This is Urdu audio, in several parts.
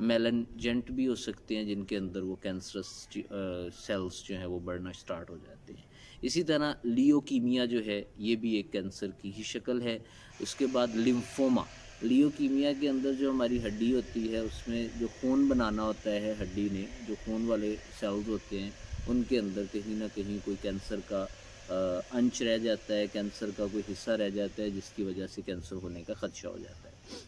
میلنجنٹ بھی ہو سکتے ہیں جن کے اندر وہ کینسرس سیلز جو ہیں وہ بڑھنا سٹارٹ ہو جاتے ہیں. اسی طرح لیوکیمیا جو ہے یہ بھی ایک کینسر کی ہی شکل ہے. اس کے بعد لمفوما. لیوکیمیا کے اندر جو ہماری ہڈی ہوتی ہے اس میں جو خون بنانا ہوتا ہے ہڈی نے، جو خون والے سیلز ہوتے ہیں ان کے اندر کہیں نہ کہیں کوئی کینسر کا انچ رہ جاتا ہے، کینسر کا کوئی حصہ رہ جاتا ہے جس کی وجہ سے کینسر ہونے کا خدشہ ہو جاتا ہے.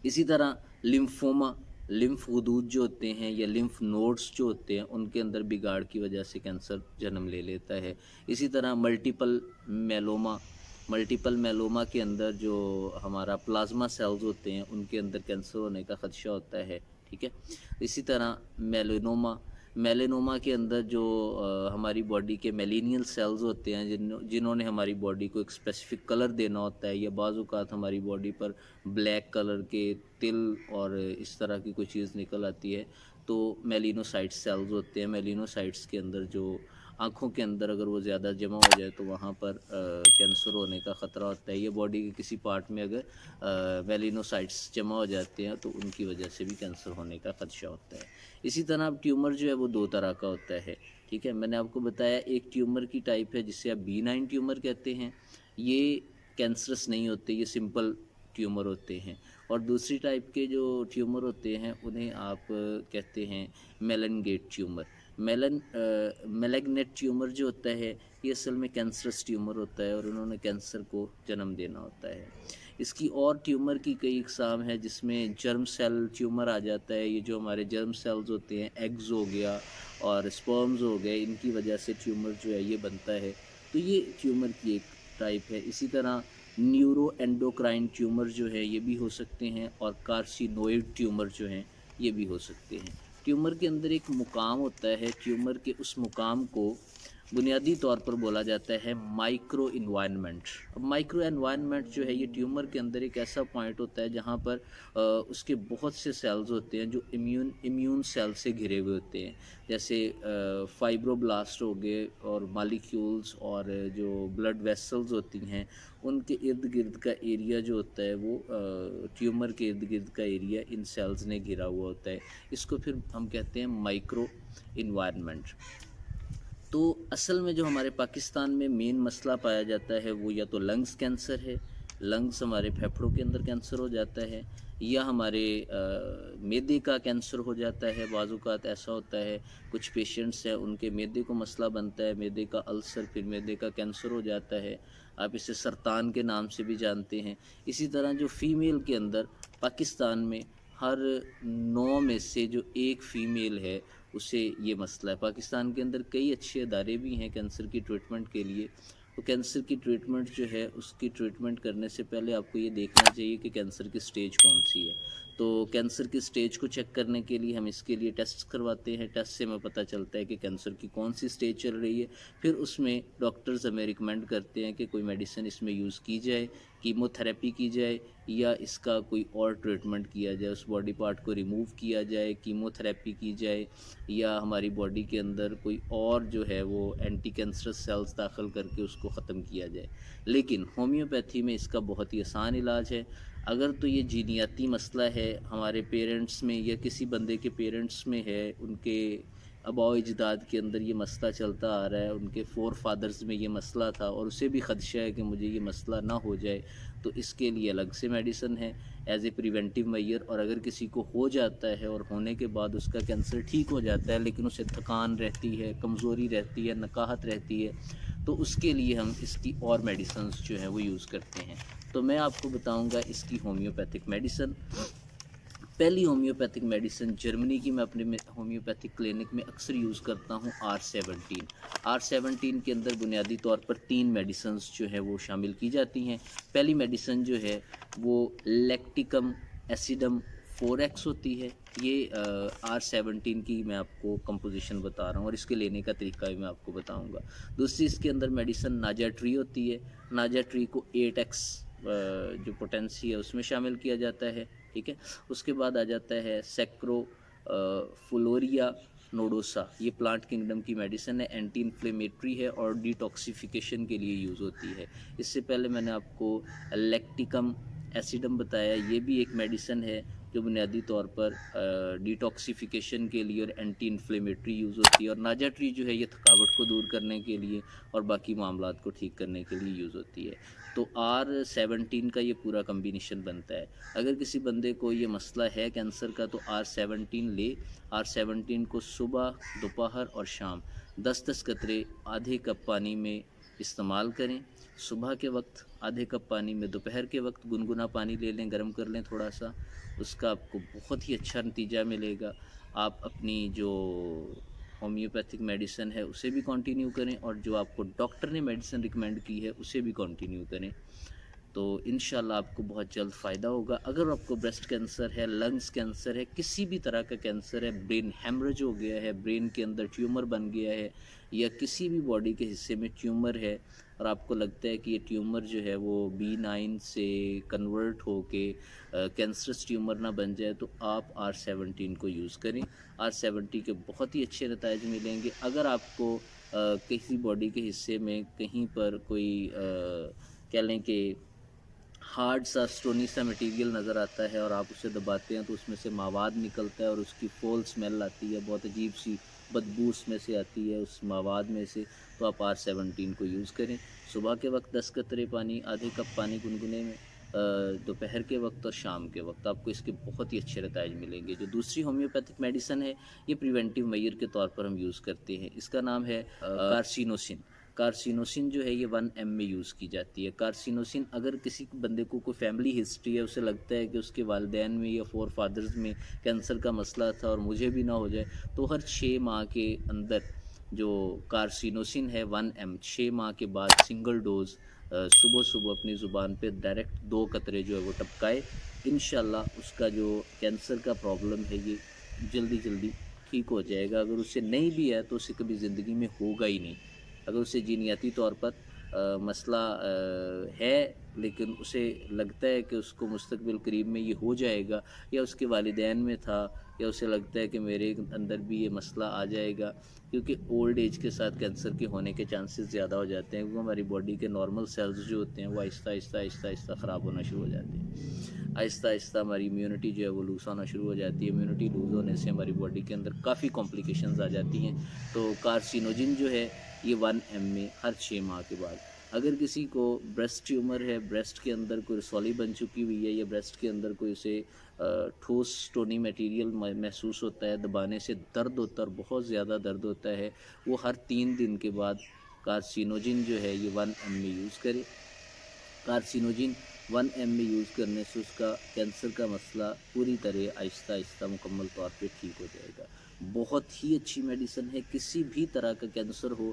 اسی طرح لمفوما، لمف غدود جو ہوتے ہیں یا لمف نوڈس جو ہوتے ہیں ان کے اندر بگاڑ کی وجہ سے کینسر جنم لے لیتا ہے. اسی طرح ملٹیپل میلوما، ملٹیپل میلوما کے اندر جو ہمارا پلازما سیلز ہوتے ہیں ان کے اندر کینسر ہونے کا خدشہ ہوتا ہے. ٹھیک ہے. اسی طرح میلانوما، میلانوما کے اندر جو ہماری باڈی کے میلینیل سیلز ہوتے ہیں جنہوں نے ہماری باڈی کو ایک اسپیسیفک کلر دینا ہوتا ہے، یا بعض اوقات ہماری باڈی پر بلیک کلر کے تل اور اس طرح کی کوئی چیز نکل آتی ہے تو میلینوسائٹس سیلز ہوتے ہیں. میلینوسائٹس کے اندر جو آنکھوں کے اندر اگر وہ زیادہ جمع ہو جائے تو وہاں پر کینسر ہونے کا خطرہ ہوتا ہے. یہ باڈی کے کسی پارٹ میں اگر میلینوسائٹس جمع ہو جاتے ہیں تو ان کی وجہ سے بھی کینسر ہونے کا خدشہ ہوتا ہے. اسی طرح اب ٹیومر جو ہے وہ دو طرح کا ہوتا ہے. ٹھیک ہے. میں نے آپ کو بتایا ایک ٹیومر کی ٹائپ ہے جسے آپ بینائن ٹیومر کہتے ہیں، یہ کینسرس نہیں ہوتے، یہ سمپل ٹیومر ہوتے ہیں. اور دوسری ٹائپ کے جو ٹیومر ہوتے ہیں انہیں آپ کہتے ہیں میلنگیٹ ٹیومر. میلگنیٹ ٹیومر جو ہوتا ہے یہ اصل میں کینسرس ٹیومر ہوتا ہے اور انہوں نے کینسر کو جنم دینا ہوتا ہے. اس کی اور ٹیومر کی کئی اقسام ہے جس میں جرم سیل ٹیومر آ جاتا ہے. یہ جو ہمارے جرم سیلز ہوتے ہیں، ایگز ہو گیا اور اسپرمز ہو گئے، ان کی وجہ سے ٹیومر جو ہے یہ بنتا ہے. تو یہ ٹیومر کی ایک ٹائپ ہے. اسی طرح نیورو اینڈوکرائن ٹیومر جو ہے یہ بھی ہو سکتے ہیں، اور کارسینوئڈ ٹیومر جو ہیں یہ بھی ہو سکتے ہیں. ٹیومر کے اندر ایک مقام ہوتا ہے، ٹیومر کے اس مقام کو بنیادی طور پر بولا جاتا ہے مائکرو انوائرمنٹ. اب مائکرو انوائرمنٹ جو ہے یہ ٹیومر کے اندر ایک ایسا پوائنٹ ہوتا ہے جہاں پر اس کے بہت سے سیلز ہوتے ہیں جو امیون سیل سے گھرے ہوئے ہوتے ہیں، جیسے فائبروبلاسٹ ہو گئے اور مالیکیولز اور جو بلڈ ویسلز ہوتی ہیں ان کے ارد گرد کا ایریا جو ہوتا ہے وہ ٹیومر کے ارد گرد کا ایریا ان سیلز نے گھرا ہوا ہوتا ہے. اس کو پھر ہم کہتے ہیں مائکرو انوائرمنٹ. تو اصل میں جو ہمارے پاکستان میں مین مسئلہ پایا جاتا ہے وہ یا تو لنگز کینسر ہے، لنگز ہمارے پھیپھڑوں کے اندر کینسر ہو جاتا ہے، یا ہمارے معدے کا کینسر ہو جاتا ہے. بعض اوقات ایسا ہوتا ہے کچھ پیشنٹس ہیں ان کے معدے کو مسئلہ بنتا ہے، معدے کا السر، پھر معدے کا کینسر ہو جاتا ہے. آپ اسے سرطان کے نام سے بھی جانتے ہیں. اسی طرح جو فیمیل کے اندر پاکستان میں ہر 9 میں سے جو ایک فیمیل ہے اسے یہ مسئلہ ہے. پاکستان کے اندر کئی اچھے ادارے بھی ہیں کینسر کی ٹریٹمنٹ کے لیے. تو کینسر کی ٹریٹمنٹ جو ہے اس کی ٹریٹمنٹ کرنے سے پہلے آپ کو یہ دیکھنا چاہیے کہ کینسر کی سٹیج کون سی ہے. تو کینسر کی سٹیج کو چیک کرنے کے لیے ہم اس کے لیے ٹیسٹ کرواتے ہیں. ٹیسٹ سے ہمیں پتہ چلتا ہے کہ کینسر کی کون سی سٹیج چل رہی ہے. پھر اس میں ڈاکٹرز ہمیں ریکمینڈ کرتے ہیں کہ کوئی میڈیسن اس میں یوز کی جائے، کیمو تھراپی کی جائے، یا اس کا کوئی اور ٹریٹمنٹ کیا جائے، اس باڈی پارٹ کو ریموو کیا جائے، کیمو تھراپی کی جائے، یا ہماری باڈی کے اندر کوئی اور جو ہے وہ اینٹی کینسرس سیلز داخل کر کے اس کو ختم کیا جائے. لیکن ہومیوپیتھی میں اس کا بہت ہی آسان علاج ہے. اگر تو یہ جینیاتی مسئلہ ہے، ہمارے پیرنٹس میں یا کسی بندے کے پیرنٹس میں ہے، ان کے آباء و اجداد کے اندر یہ مسئلہ چلتا آ رہا ہے، ان کے فور فادرز میں یہ مسئلہ تھا اور اسے بھی خدشہ ہے کہ مجھے یہ مسئلہ نہ ہو جائے، تو اس کے لیے الگ سے میڈیسن ہے ایز اے پریونٹیو میئر. اور اگر کسی کو ہو جاتا ہے اور ہونے کے بعد اس کا کینسر ٹھیک ہو جاتا ہے لیکن اسے تھکان رہتی ہے، کمزوری رہتی ہے، نکاہت رہتی ہے، تو اس کے لیے ہم اس کی اور میڈیسنز جو ہیں وہ یوز کرتے ہیں. تو میں آپ کو بتاؤں گا اس کی ہومیوپیتھک میڈیسن. پہلی ہومیوپیتھک میڈیسن جرمنی کی میں اپنے ہومیوپیتھک کلینک میں اکثر یوز کرتا ہوں، R17. R17 کے اندر بنیادی طور پر 3 میڈیسنز جو ہیں وہ شامل کی جاتی ہیں. پہلی میڈیسن جو ہے وہ لیکٹیکم ایسیڈم 4X ہوتی ہے. یہ R17 کی میں آپ کو کمپوزیشن بتا رہا ہوں اور اس کے لینے کا طریقہ بھی میں آپ کو بتاؤں گا. دوسری اس کے اندر میڈیسن ناجا ٹری ہوتی ہے. ناجا ٹری کو 8X جو پوٹینسی ہے اس میں شامل کیا جاتا ہے. ٹھیک ہے. اس کے بعد آ جاتا ہے سیکرو فلوریا نوڈوسا. یہ پلانٹ کنگڈم کی میڈیسن ہے، اینٹی انفلیمیٹری ہے اور ڈیٹاکسیفیکیشن کے لیے یوز ہوتی ہے. اس سے پہلے میں نے آپ کو لیکٹیکم ایسیڈم بتایا، یہ بھی ایک میڈیسن ہے جو بنیادی طور پر ڈیٹاکسیفیکیشن کے لیے اور اینٹی انفلیمیٹری یوز ہوتی ہے، اور ناجا ٹری جو ہے یہ تھکاوٹ کو دور کرنے کے لیے اور باقی معاملات کو ٹھیک کرنے کے لیے یوز ہوتی ہے۔ تو R17 کا یہ پورا کمبینیشن بنتا ہے۔ اگر کسی بندے کو یہ مسئلہ ہے کینسر کا تو R17 لے، R17 کو صبح، دوپہر اور شام 10-10 قطرے آدھے کپ پانی میں استعمال کریں۔ صبح کے وقت آدھے کپ پانی میں، دوپہر کے وقت گنگنا پانی لے لیں، گرم کر لیں تھوڑا سا، اس کا آپ کو بہت ہی اچھا نتیجہ ملے گا۔ آپ اپنی جو ہومیوپیتھک میڈیسن ہے اسے بھی کنٹینیو کریں، اور جو آپ کو ڈاکٹر نے میڈیسن ریکمینڈ کی ہے اسے بھی کنٹینیو کریں، تو انشاءاللہ آپ کو بہت جلد فائدہ ہوگا۔ اگر آپ کو بریسٹ کینسر ہے، لنگز کینسر ہے، کسی بھی طرح کا کینسر ہے، برین ہیمرج ہو گیا ہے، برین کے اندر ٹیومر بن گیا ہے، یا کسی بھی باڈی کے حصے میں ٹیومر ہے اور آپ کو لگتا ہے کہ یہ ٹیومر جو ہے وہ B9 سے کنورٹ ہو کے کینسرس ٹیومر نہ بن جائے، تو آپ R17 کو یوز کریں۔ R70 کے بہت ہی اچھے نتائج ملیں گے۔ اگر آپ کو کسی باڈی کے حصے میں کہیں پر کوئی کہہ لیں کہ ہارڈ سا اسٹونی سا مٹیریل نظر آتا ہے اور آپ اسے دباتے ہیں تو اس میں سے مواد نکلتا ہے اور اس کی فول سمیل آتی ہے، بہت عجیب سی بدبو اس میں سے آتی ہے اس مواد میں سے، تو آپ R17 کو یوز کریں۔ صبح کے وقت 10 قطرے پانی، آدھے کپ پانی گنگنے میں، دوپہر کے وقت اور شام کے وقت، آپ کو اس کے بہت ہی اچھے نتائج ملیں گے۔ جو دوسری ہومیوپیتھک میڈیسن ہے یہ پریونٹیو میئر کے طور پر ہم یوز کرتے ہیں، اس کا نام ہے کارسینوسن۔ کارسینوسن جو ہے یہ 1 mg میں یوز کی جاتی ہے۔ کارسینوسن اگر کسی بندے کو کوئی فیملی ہسٹری ہے، اسے لگتا ہے کہ اس کے والدین میں یا فور فادرز میں کینسر کا مسئلہ تھا اور مجھے بھی نہ ہو جائے، تو ہر 6 ماہ کے اندر جو کارسینوسن ہے 1 mg 6 ماہ کے بعد سنگل ڈوز صبح صبح اپنی زبان پہ ڈائریکٹ 2 قطرے جو ہے وہ ٹپکائے، انشاءاللہ اس کا جو کینسر کا پرابلم ہے یہ جلدی جلدی ٹھیک ہو جائے گا۔ اگر اسے نہیں بھی ہے تو اسے کبھی زندگی میں ہوگا ہی نہیں۔ اگر اسے جینیاتی طور پر مسئلہ ہے لیکن اسے لگتا ہے کہ اس کو مستقبل قریب میں یہ ہو جائے گا، یا اس کے والدین میں تھا، یا اسے لگتا ہے کہ میرے اندر بھی یہ مسئلہ آ جائے گا، کیونکہ اولڈ ایج کے ساتھ کینسر کے ہونے کے چانسز زیادہ ہو جاتے ہیں، کیونکہ ہماری باڈی کے نارمل سیلز جو ہوتے ہیں وہ آہستہ آہستہ آہستہ آہستہ خراب ہونا شروع ہو جاتے ہیں، آہستہ آہستہ ہماری امیونٹی جو ہے وہ لوز ہونا شروع ہو جاتی ہے۔ امیونٹی لوز ہونے سے ہماری باڈی کے اندر کافی کمپلیکیشنز آ جاتی ہیں۔ تو کارسینوجن جو ہے یہ 1 mg میں ہر 6 ماہ کے بعد۔ اگر کسی کو بریسٹ ٹیومر ہے، بریسٹ کے اندر کوئی رسولی بن چکی ہوئی ہے، یا بریسٹ کے اندر کوئی اسے ٹھوس سٹونی میٹیریل محسوس ہوتا ہے، دبانے سے درد ہوتا ہے اور بہت زیادہ درد ہوتا ہے، وہ ہر 3 دن کے بعد کارسینوجن جو ہے یہ 1 mg میں یوز کرے۔ کارسینوجن 1 mg میں یوز کرنے سے اس کا کینسر کا مسئلہ پوری طرح آہستہ آہستہ مکمل طور پہ ٹھیک ہو جائے گا۔ بہت ہی اچھی میڈیسن ہے، کسی بھی طرح کا کینسر ہو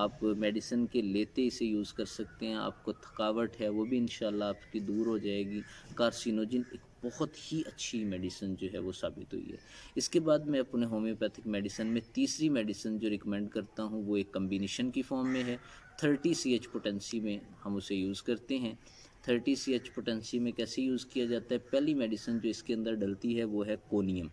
آپ میڈیسن کے لیتے اسے یوز کر سکتے ہیں۔ آپ کو تھکاوٹ ہے وہ بھی انشاءاللہ آپ کی دور ہو جائے گی۔ کارسینوجن ایک بہت ہی اچھی میڈیسن جو ہے وہ ثابت ہوئی ہے۔ اس کے بعد میں اپنے ہومیوپیتھک میڈیسن میں تیسری میڈیسن جو ریکمینڈ کرتا ہوں وہ ایک کمبینیشن کی فارم میں ہے، 30 CH پوٹینسی میں ہم اسے یوز کرتے ہیں۔ 30 CH پوٹینسی میں کیسے یوز کیا جاتا ہے؟ پہلی میڈیسن جو اس کے اندر ڈلتی ہے وہ ہے کونیم۔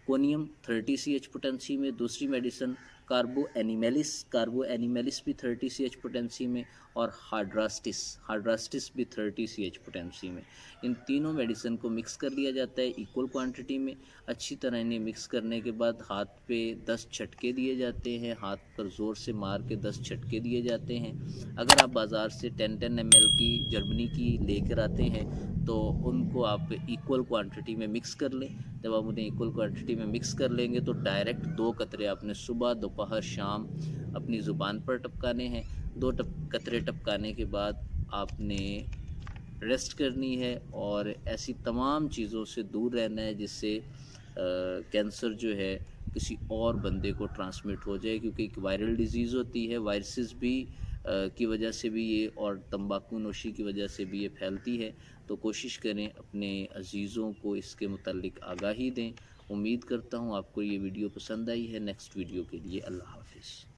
کونیم 30 CH پوٹینسی میں، دوسری میڈیسن کاربو اینیمیلس بھی 30 CH پوٹینسی میں، اور ہارڈراسٹس بھی 30 CH پوٹینسی میں۔ ان تینوں میڈیسن کو مکس کر لیا جاتا ہے ایکول کوانٹٹی میں۔ اچھی طرح انہیں مکس کرنے کے بعد ہاتھ پہ 10 جھٹکے دیے جاتے ہیں، ہاتھ پر زور سے مار کے 10 جھٹکے دیے جاتے ہیں۔ اگر آپ بازار سے 10 ml کی جرمنی کی لے کر آتے ہیں تو ان کو آپ ایکول کوانٹٹی میں مکس کر لیں۔ جب آپ انہیں ایکول کوانٹٹی میں مکس کر لیں گے تو ڈائریکٹ 2 قطرے آپ نے صبح، دوپہر، شام اپنی زبان پر ٹپکانے ہیں۔ 2 قطرے ٹپکانے کے بعد آپ نے ریسٹ کرنی ہے اور ایسی تمام چیزوں سے دور رہنا ہے جس سے کینسر جو ہے کسی اور بندے کو ٹرانسمٹ ہو جائے، کیونکہ ایک وائرل ڈیزیز ہوتی ہے، وائرسز بھی کی وجہ سے بھی یہ، اور تمباکو نوشی کی وجہ سے بھی یہ پھیلتی ہے۔ تو کوشش کریں اپنے عزیزوں کو اس کے متعلق آگاہی دیں۔ امید کرتا ہوں آپ کو یہ ویڈیو پسند آئی ہے۔ نیکسٹ ویڈیو کے لیے اللہ حافظ۔